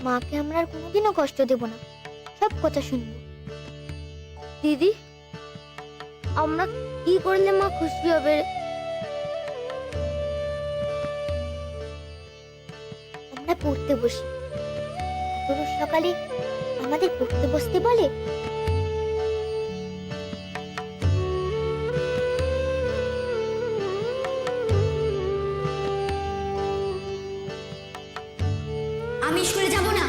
মাকে আমরা আর কোনোদিনও কষ্ট দেব না, সব কথা শুনবো। দিদি, আমরা কি করলে মা খুশি হবে? আমরা পড়তে বসি। রোজ সকালে আমাদের পড়তে বসতে বলে। আমি স্কুলে যাব না,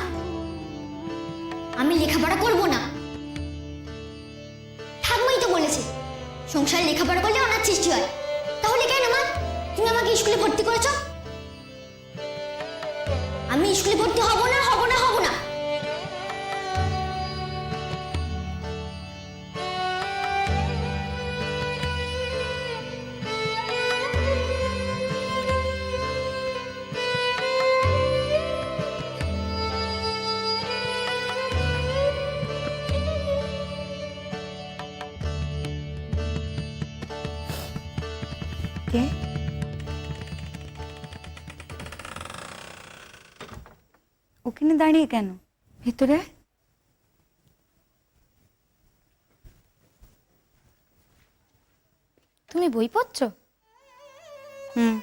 আমি লেখাপড়া করব না। ঠাকুমাই তো বলেছে সংসারে লেখাপড়া করলে অনাথ সৃষ্টি হয়। তাহলে কেন মা তুমি আমাকে স্কুলে ভর্তি করেছো? আমি স্কুলে ভর্তি হব না, হব না, হব না। কে? ওখানে দাঁড়িয়ে কেন? ভেতরে তুমি বই পড়ছো? হুম।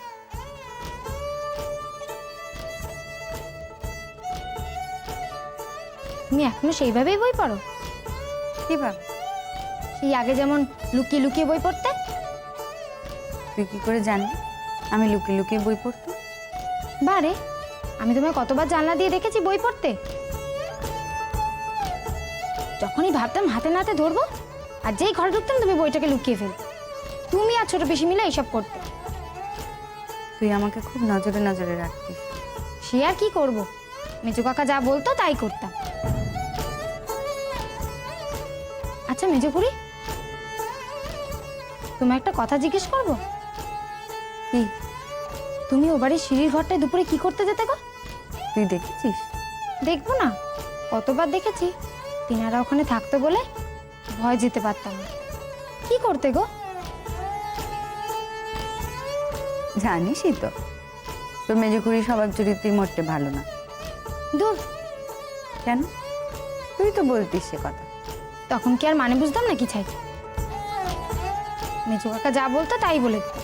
তুমি এখনো সেইভাবেই বই পড়ো? কিভাবে? সেই আগে যেমন লুকিয়ে লুকিয়ে বই পড়তে? তুই কি করে জানলি আমি লুকিয়ে লুকিয়ে বই পড়তাম? বারে, আমি তোমায় কতবার জানলা দিয়ে দেখেছি বই পড়তে। যখনই ভাবতাম হাতে নাতে ধরবো, আর যেই ঘরে ঢুকতাম তুমি বইটাকে লুকিয়ে ফেল। তুমি আর ছোট পিসি মিলে এইসব করতে। তুই আমাকে খুব নজরে নজরে রাখতিস। সে আর কি করব, মেজো কাকা যা বলতো তাই করতাম। আচ্ছা মেজো খুড়ি, তোমায় একটা কথা জিজ্ঞেস করবো? কি? তুমি ও বাড়ির সিঁড়ির ঘরটায় দুপুরে কি করতে যেতে গো? তুই দেখেছিস? দেখবো না, কতবার দেখেছি। তিনারা ওখানে থাকতো বলে ভয় যেতে পারতাম না। কি করতে গো? জানিসই তো তোর মেজুকুড়ি স্বভাব চরিত্রই মোটে ভালো না। দূর, কেন? তুই তো বলতিস সে কথা। তখন কি আর মানে বুঝতাম না কি চাই? মেজো কাকা যা বলতো তাই বলে দিত।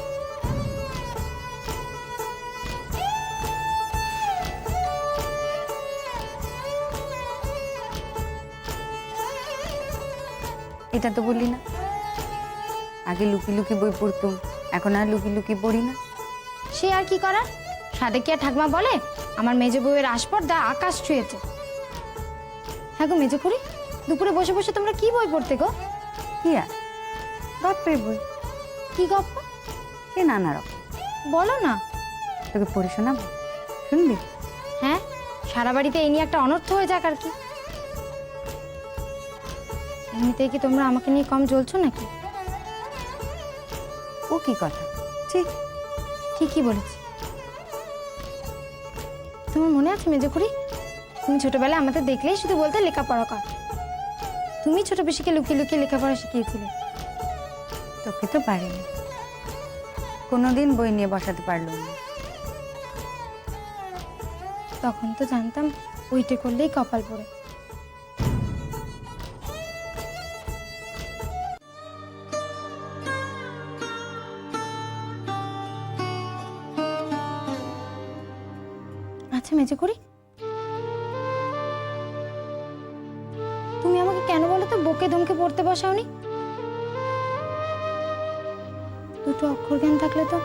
এটা তো বললি না। আগে লুকি লুকি বই পড়তুম, এখন আর লুকি লুকি পড়ি না। সে আর কি করার? সাদে কি আর ঠাকমা বলে আমার মেজো বউয়ের আসপর্দা আকাশ ছুঁয়েছে। হ্যাঁ গো মেজো খুড়ি, দুপুরে বসে বসে তোমরা কি বই পড়তে গো? কি আর গপ্পের বই। কি গপ্প? সে নানা রকম। বলো না। তোকে পড়ে শোনাবো, শুনবি? হ্যাঁ, সারা বাড়িতে এই নিয়ে একটা অনর্থ হয়ে যাক আর কি। এমনিতেই কি তোমরা আমাকে নিয়ে কম জ্বলছো নাকি? ও কি কথা? ঠিক ঠিকই বলেছি। তোমার মনে আছে মেজো খুড়ি, তুমি ছোটবেলায় আমাদের দেখলেই শুধু বলতে লেখাপড়া কর। তুমি ছোট পিসিকে লুকিয়ে লুকিয়ে লেখাপড়া শিখিয়েছিলে। তোকে তো পারিনি, কোনোদিন বই নিয়ে বসাতে পারলো না। তখন তো জানতাম ওইটে করলেই কপাল পড়ে। আচ্ছা মেজো খুড়ি, তুমি আমাকে কেন বলো তো বকে ধমকে পড়তে বসাওনি? দুটো অক্ষর জ্ঞান থাকলে তো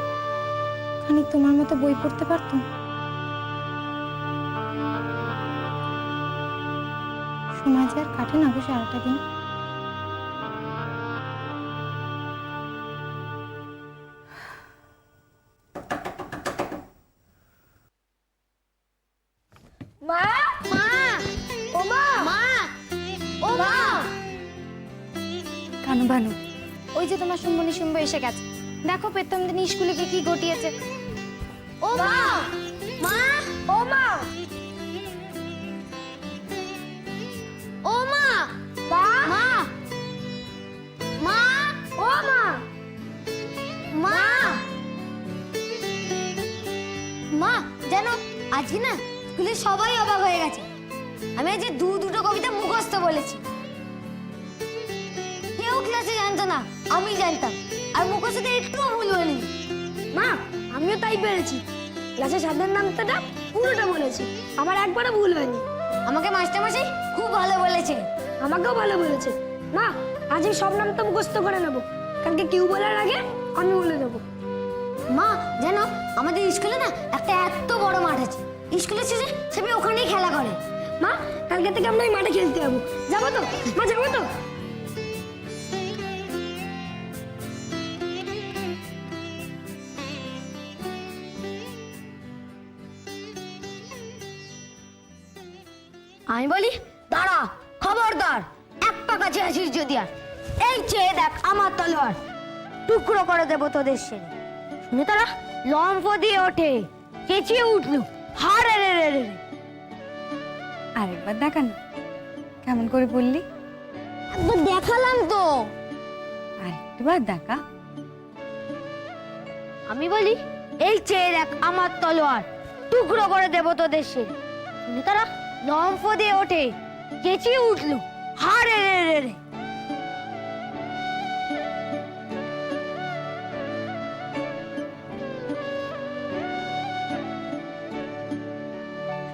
খানিক তোমার মতো বই পড়তে পারতাম। সময় যে আর কাটে না গো সারাটা দিন। মা, মা, ও মা, মা, ও মা। কেন ভানু? ওই যে তোমার শুম্বনি শুম্ব এসে গেছে, দেখো প্রথম দিন স্কুলে গিয়ে কি ঘটিয়েছে। ও মা, মা, ও মা, ও মা, মা, মা, মা, ও মা, মা, মা। জানো আজকে না স্কুলে সবাই অবাক হয়ে গেছে। আমি আজ দুটো কবিতা মুখস্থ বলেছি। কেউ ক্লাসে জানতো না, আমি জানতাম। আর মুখস্থতে একটুও ভুল বলিনি। মা আমিও তাই পেরেছি, ক্লাসে সাধের নামটা পুরোটা বলেছি, আমার একবারও ভুল হয়নি। আমাকে মাস্টারমশাই খুব ভালো বলেছে। আমাকেও ভালো বলেছে। মা আজ এই সব নাম তো মুখস্থ করে নেবো, কালকে কেউ বলার আগে আমি বলে দেবো। মা জানো, আমাদের স্কুলে না একটা এত বড় মাঠ আছে। স্কুলের শেষে সবাই ওখানেই খেলা করে। মা কালকে থেকে আমরা এই মাঠে খেলতে যাবো, যাবো তো? মা যাবো তো? আমি বলি, দাঁড়া, খবরদার, এক পা কাছে আসিস যদি আর। এই চেয়ে দেখ আমার তলোয়ার, টুকরো করে দেবো তোদের সেরে। শুনে তারা লম্ফ দিয়ে ওঠে, চেঁচিয়ে উঠলো, হারে রে রে রে রে। আরেকবার দেখা না, কেমন করে বললি? একবার দেখালাম তো। আরেকবার দেখা। আমি বলি, এই চেয়ে দেখ আমার তলোয়ার, টুকরো করে দেবো তোদের সেরে। শুনে তারা লম্ফ দিয়ে ওঠে, চেঁচিয়ে উঠলো, হারে রে রে রে।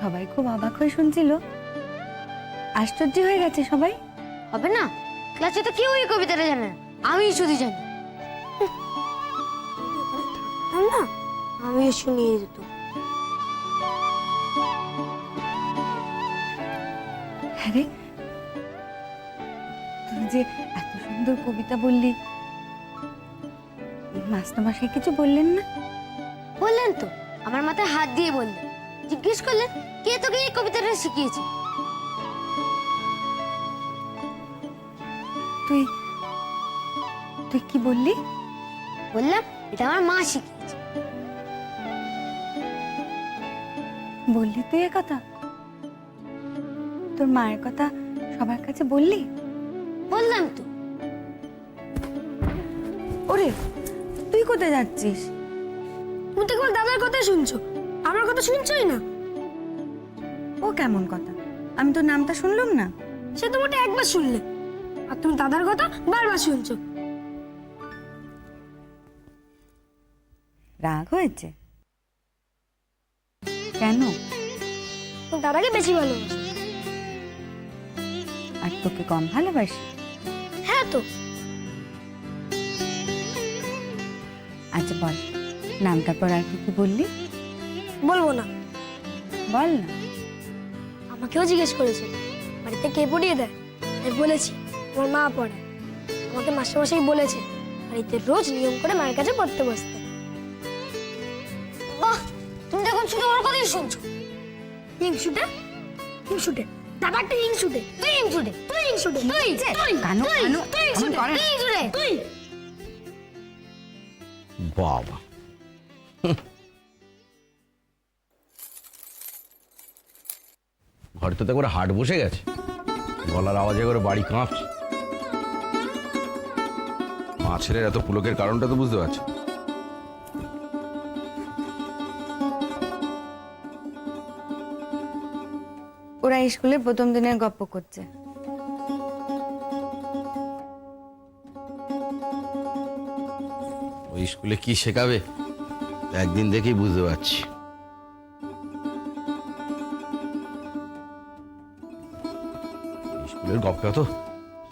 সবাই খুব অবাক হয়ে শুনছিল। আশ্চর্য হয়ে গেছে সবাই। হবে না, ক্লাসে তো কেউ এই কবিতাটা জানে না, আমি শুধু জানি। না আমিও শুনিয়ে দিত। আরে তুই যে এত সুন্দর কবিতা বললি, মাস্টারমশাই কিছু বললেন না? বললেন তো, আমার মাথায় হাত দিয়ে বললেন, জিজ্ঞেস করলেন কে তোকে এই কবিতাটা শিখিয়েছে। তুই তুই কি বললি? বললাম এটা আমার মা শিখিয়েছে। বললি তুই এ কথা? তোর মায়ের কথা সবার কাছে বললি? বললাম তো। ওরে তুই কোথায় যাচ্ছিস? তুমি তো কেবল দাদার কথা শুনছো, আমার কথা শুনছোই না। ও কেমন কথা? আমি তোর নামটা শুনলাম না। সে তো মোটে একবার শুনলে, আর তুমি দাদার কথা বারবার শুনছো। রাগ হয়েছে কেন? তুমি দাদাকে বেশি ভালোবাসো। আর তোকে কম ভালোবাসি? হ্যাঁ তো। আচ্ছা বল, নামটার পর আর কি কি বললি? বলবো না। বল না। আমাকেও জিজ্ঞেস করেছে বাড়িতে কে পড়িয়ে দেয়, আমি বলেছি আমার মা পড়ায়। আমাকে মাস্টারমশাই বলেছে বাড়িতে রোজ নিয়ম করে মায়ের কাছে পড়তে বসতে। বাহ, তুমি তখন শুধু ওর কথাই শুনছো। হিংসুটে হিংসুটে, দাদা একটা হিংসুটে। তুই হিংসুটে, তুই হিংসুটে, তুই কানো কানো তুই হিংসুটে, করে তুই হিংসুটে। তুই। বাবা, ঘরটাতে করে হাট বসে গেছে, গলার আওয়াজে করে বাড়ি কাঁপছে। মা ছেলের এত পুলকের কারণটা তো বুঝতে পারছি। ওরা স্কুলে প্রথম দিনের গপ্প করছে। ওই স্কুলে কি শেখাবে একদিন দেখেই বুঝতে পারছি। স্কুলের গপ্পে তো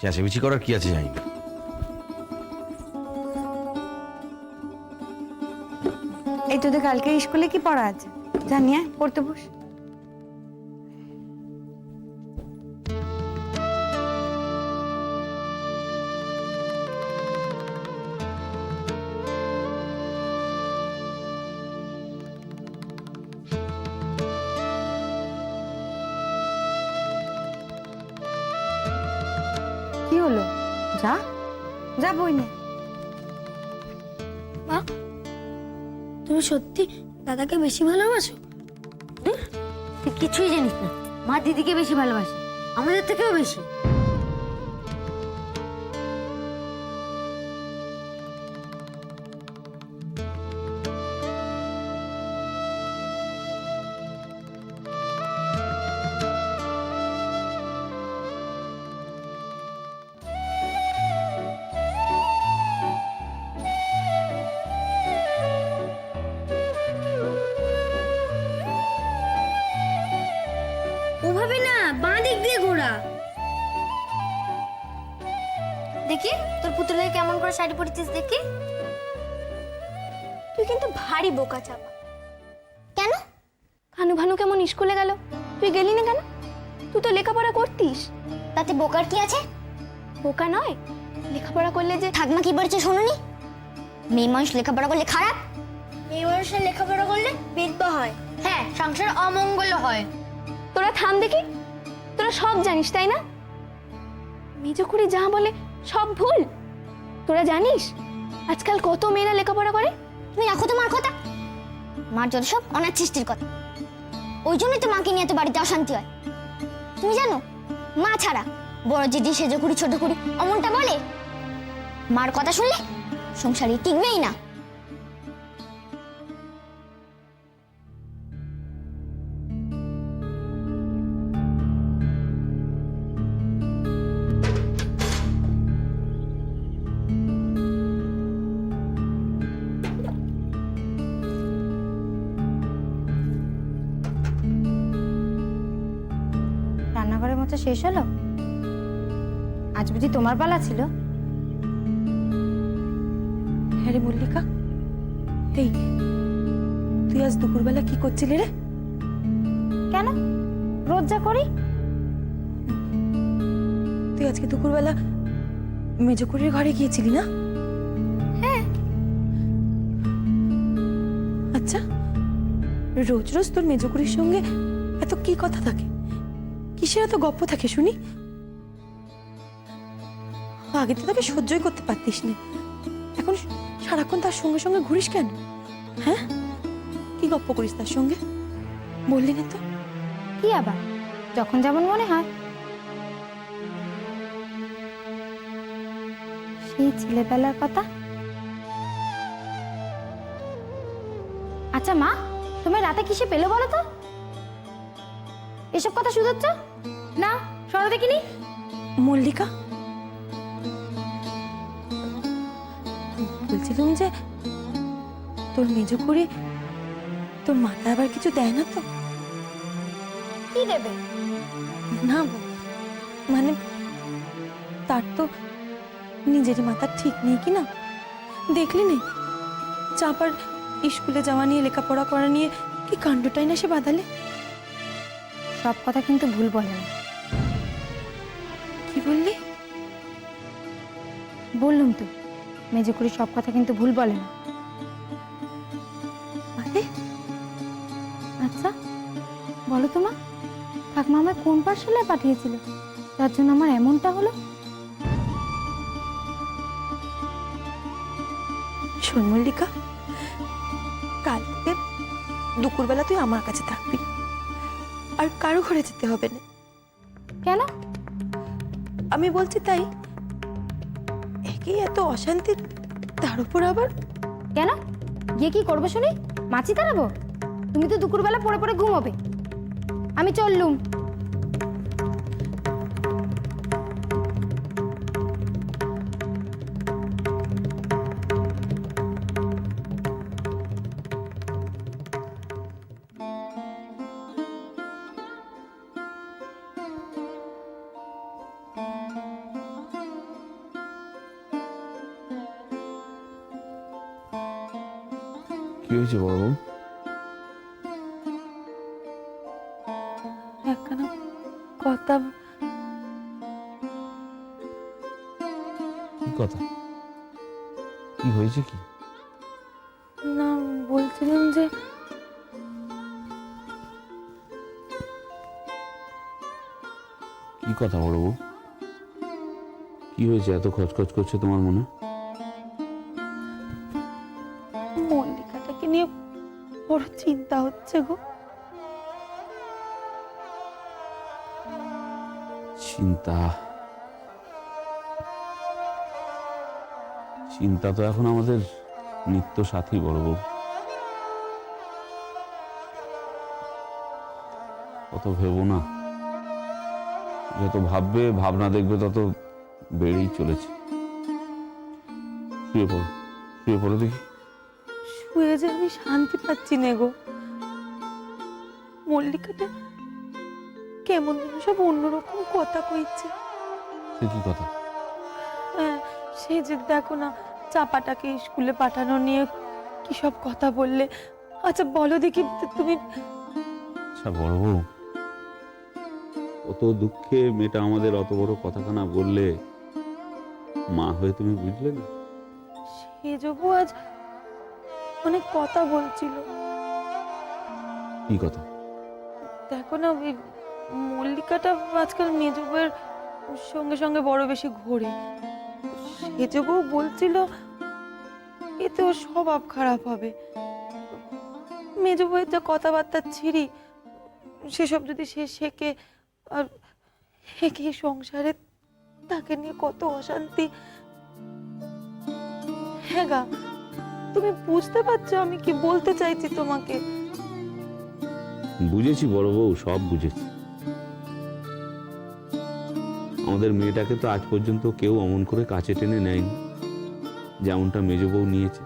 চেঁচামেচি করার কি আছে জানি না। এই তোদের কালকে স্কুলে কি পড়া আছে? জানিয়ে পড়তে বস। কি হলো? যা যা বই নে। মা তুমি সত্যি দাদাকে বেশি ভালোবাসো? তুই কিছুই জানিস না, মা দিদিকে বেশি ভালোবাসে, আমাদের থেকেও বেশি। ওভাবে না, বাঁ দিক দিয়ে ঘোরা। দেখি তোর পুতুলের কেমন করে শাড়ি পরেছিস দেখি। তুই কিন্তু ভারী বোকা চাপা। কেন? খানু ভানু কেমন স্কুলে গেল, তুই গেলি না কেন? তুই তো লেখাপড়া করতিস। তাতে বোকার কি আছে? বোকা নয়, লেখাপড়া করলে যে ঠাকমা কি বলছে শোনোনি? মেয়ে মানুষ লেখাপড়া করলে খারাপ? মেয়ে মানুষের লেখাপড়া করলে বিধবা হয়। হ্যাঁ, সংসার অমঙ্গল হয়। তোরা থাম দেখি, তোরা সব জানিস তাই না? মেজকুড়ি যা বলে সব ভুল। তোরা জানিস আজকাল কত মেয়েরা লেখাপড়া করে? তুমি রাখো তোমার কথা। মার যত সব অনাথ সৃষ্টির কথা। ওই জন্যই তো মাকে নিয়ে এত বাড়িতে অশান্তি হয়। তুমি জানো মা ছাড়া বড় দিদি সেজো কুড়ি ছোট কুড়ি অমনটা বলে। মার কথা শুনলে সংসারে টিকবেই না। রান্নাঘরের মতো শেষ হলো? আজ বুঝি তোমার পালা ছিল? হ্যাঁ রে মল্লিকা, এই তুই আজ দুপুরবেলা কি করছিলি রে? কেন? রোজ যা করি। তুই আজকে দুপুরবেলা মেজকুড়ির ঘরে গিয়েছিলি না? হ্যাঁ। আচ্ছা, রোজ রোজ তোর মেজকুড়ির সঙ্গে এত কি কথা থাকে? কিসের এত গপ্প থাকে শুনি? আগে তো তোকে সহ্যই করতে পারতিস না, এখন সারাক্ষণ তার সঙ্গে সঙ্গে ঘুরিস কেন? হ্যাঁ, কি গপ্প করিস তার সঙ্গে? বললি না তো? কি আবার, যখন যেমন মনে হয়। সেই ছেলেবেলার কথা। আচ্ছা মা, তুমি রাতে কিসে পেলো বলো তো? এসব কথা শুধোচ্ছ না, সরো দেখিনি। মল্লিকা, বলছিলাম যে তোর মেজকুড়ি তোর মাথা আবার কিছু দেয় না তো? কি দেবে? না মানে তার তো নিজেরই মাথা ঠিক নেই কি না? দেখলি নে, চাপার স্কুলে যাওয়া নিয়ে লেখাপড়া করা নিয়ে কি কাণ্ডটাই না সে বাদালে। সব কথা কিন্তু ভুল বলে না। কি বললি? বললুম তো, মেজকুড়ি সব কথা কিন্তু ভুল বলে না। মানে আচ্ছা বলো তো মা, ঠাকুমা আমায় কোন পাঠশালায় পাঠিয়েছিল যার জন্য আমার এমনটা হলো? শোন মল্লিকা, কাল থেকে দুপুরবেলা তুই আমার কাছে থাকবি, আর কারো ঘরে যেতে হবে না। কেন? আমি বলছি তাই, একেই এত অশান্তি, তার উপর আবার। কেন? গিয়ে কি করবো শুনি? মাছি তাড়াবো? তুমি তো দুপুরবেলা পড়ে পড়ে ঘুমোবে। আমি চললুম। কি হয়েছে বড়বাবু? একখানা কথা। কি কথা? কি হয়েছে কি? না, বলছিলাম যে কি কথা বড়বাবু? কি হয়েছে এত খচখচ করছে তোমার মনে? মল্লিকাটাকে নিয়ে বড় চিন্তা হচ্ছে গো। চিন্তা? চিন্তা তো এখন আমাদের নিত্য সাথী বড়বাবু। কত ভেবো না, যত ভাববে ভাবনা দেখবে তত বেড়েই চলেছে। শুয়ে পড়ো, শুয়ে পড়ো দেখি। শুয়ে যে আমি শান্তি পাচ্ছি না গো। মল্লিকাটা কেমন যেন সব অন্যরকম কথা কইছে। সে কি কথা? হ্যাঁ, সে যে দেখো না, চাপাটাকে স্কুলে পাঠানো নিয়ে কি সব কথা বললে। আচ্ছা বলো দেখি তুমি। আচ্ছা বড় বউ, অত দুঃখে মেয়েটা আমাদের অত বড় কথাখানা বললে, মা হয়ে তুমি বুঝলে না? সে যোগু আজ অনেক কথা বলছিল। কি কথা? দেখো না, ওই মল্লিকাটা আজকাল মেজো বউয়ের সঙ্গে সঙ্গে বড় বেশি ঘোরে। সেজো বউ বলছিল এতে ওর স্বভাব খারাপ হবে। মেজো বউয়ের যা কথাবার্তা ছিঁড়ি, সেসব যদি সে শেখে, আর একই সংসারে তাকে নিয়ে কত অশান্তি। হ্যাঁ গা, তুমি বুঝতে পারছো আমি কি বলতে চাইছি তোমাকে? বুঝেছি বড় বউ, সব বুঝেছি। আমাদের মেয়েটাকে তো আজ পর্যন্ত কেউ অমন করে কাছে টেনে নেয়নি, যেমনটা মেজ বউ নিয়েছে।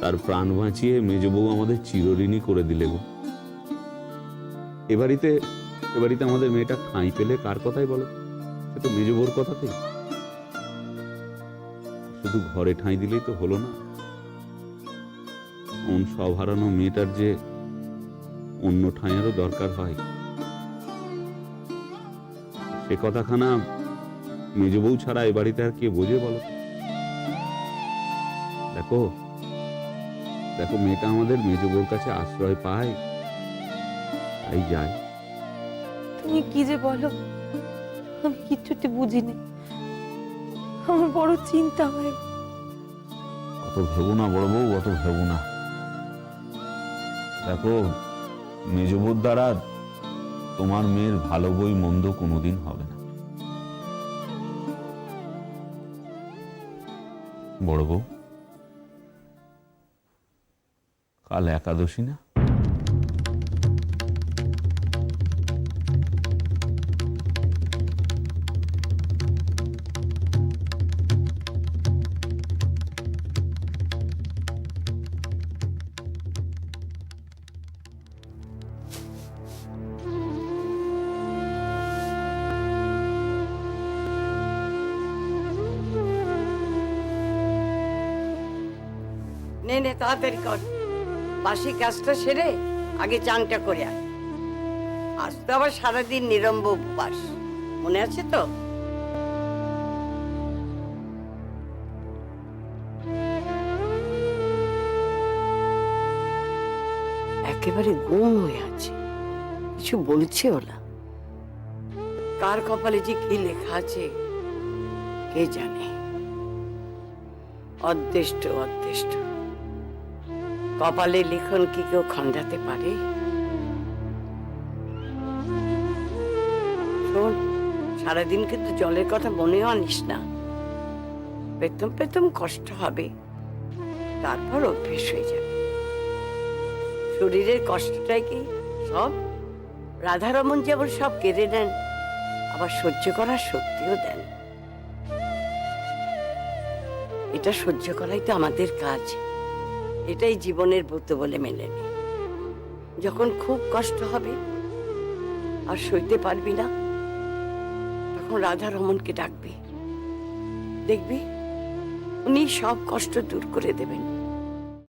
তার প্রাণ বাঁচিয়ে মেজ বউ আমাদের চিরঋণী করে দিলে গো। এবাড়িতে আমাদের মেয়েটা ঠাঁই পেলে কার কথাই বলো? সে তো মেজ বউর কথাতেই। শুধু ঘরে ঠাঁই দিলেই তো হলো না, এমন সব হারানো মেয়েটার যে অন্য ঠাঁইয়েরও দরকার হয়, সে কথাখানা মেজ বউ ছাড়া এ বাড়িতে আর কে বোঝে বলো? দেখো দেখো, মেয়েটা আমাদের মেজ বউর কাছে আশ্রয় পায়, তাই যায়। তুমি কি যে বলো, আমি কিচ্ছুটি বুঝিনি। আমার বড় চিন্তা হয়। অত ভেবো না বড় বউ, অত ভেবো না। দেখো, মেজ বউর দ্বারা তোমার মেয়ের ভালো বই মন্দ কোনোদিন হবে না। বড় বউ, কাল একাদশী না? নে নে, তাড়াতাড়ি কর, বাসি কাজটা সেরে আগে চানটা করে আয়। আজ তো আবার সারাদিন নিরম্ব উপবাস, মনে আছে তো? একেবারে গুম হয়ে আছে, কিছু বলছে ওলা। কার কপালে যে কি লেখা আছে কে জানে। অদৃষ্ট অদৃষ্ট, কপালে লিখন কি কেউ খণ্ডাতে পারে? শোন, সারাদিন কিন্তু জলের কথা মনেও আনিস না। প্রথম প্রথম কষ্ট হবে, তারপর অভ্যেস হয়ে যাবে। শরীরের কষ্টটাই কি সব? রাধারমন যেমন সব কেড়ে নেন, আবার সহ্য করার শক্তিও দেন। এটা সহ্য করাই তো আমাদের কাজ, এটাই জীবনের ব্রত বলে মেনে নে। যখন খুব কষ্ট হবে আর সইতে পারবি না, তখন রাধারমনকে ডাকবি, দেখবি উনি সব কষ্ট দূর করে দেবেন।